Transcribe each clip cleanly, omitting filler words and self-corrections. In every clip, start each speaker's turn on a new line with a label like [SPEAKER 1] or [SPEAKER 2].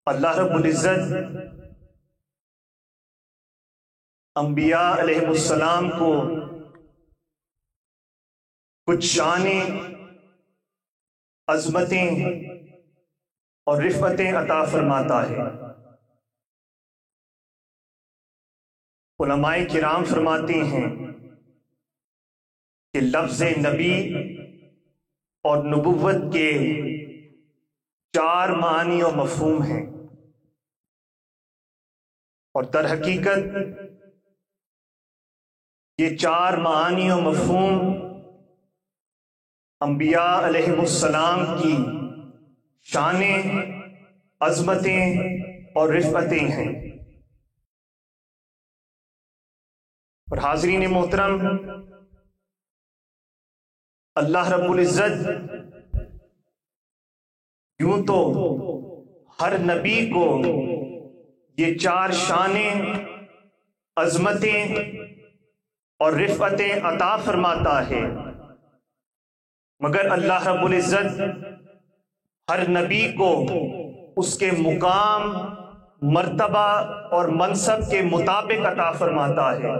[SPEAKER 1] اللہ رب العزت انبیاء علیہ السلام کو کچھ شانیں، عظمتیں اور رفعتیں عطا فرماتا ہے۔ علماء کرام فرماتے ہیں کہ لفظ نبی اور نبوت کے 4 معنی و مفہوم ہیں، اور در حقیقت یہ 4 معنی و مفہوم انبیاء علیہ السلام کی شانیں، عظمتیں اور رفعتیں ہیں۔ اور حاضرین محترم، اللہ رب العزت یوں تو ہر نبی کو یہ 4 شانیں، عظمتیں اور رفعتیں عطا فرماتا ہے، مگر اللہ رب العزت ہر نبی کو اس کے مقام، مرتبہ اور منصب کے مطابق عطا فرماتا ہے۔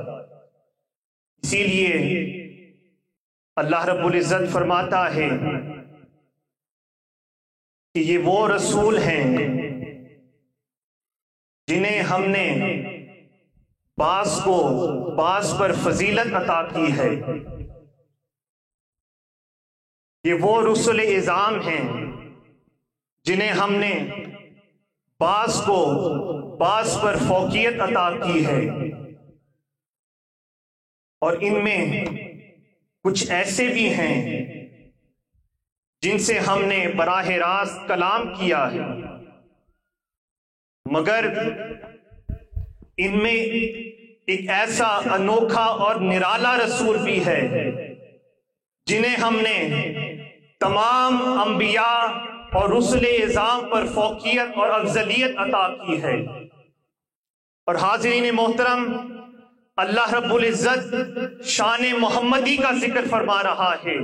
[SPEAKER 1] اسی لیے اللہ رب العزت فرماتا ہے کہ یہ وہ رسول ہیں جنہیں ہم نے بعض کو بعض پر فضیلت عطا کی ہے۔ یہ وہ رسول اعظام ہیں جنہیں ہم نے بعض کو بعض پر فوقیت عطا کی ہے، اور ان میں کچھ ایسے بھی ہیں جن سے ہم نے براہ راست کلام کیا ہے، مگر ان میں ایک ایسا انوکھا اور نرالا رسول بھی ہے جنہیں ہم نے تمام انبیاء اور رسل اعظام پر فوقیت اور افضلیت عطا کی ہے۔ اور حاضرین محترم، اللہ رب العزت شان محمدی کا ذکر فرما رہا ہے۔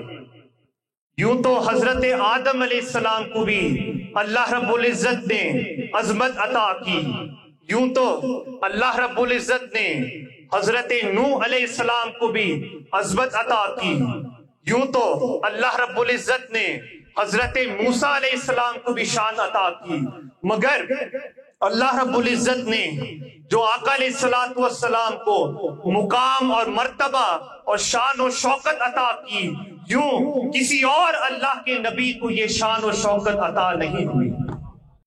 [SPEAKER 1] یوں تو حضرت آدم علیہ السلام کو بھی اللہ رب العزت نے عظمت عطا کی، یوں تو اللہ رب العزت نے حضرت نوح علیہ السلام کو بھی عظمت عطا کی، یوں تو اللہ رب العزت نے حضرت موسیٰ علیہ السلام کو بھی شان عطا کی، مگر اللہ رب العزت نے جو آقا علیہ السلام کو مقام اور مرتبہ اور شان و شوکت عطا کی، یوں کسی اور اللہ کے نبی کو یہ شان و شوکت عطا نہیں ہوئی۔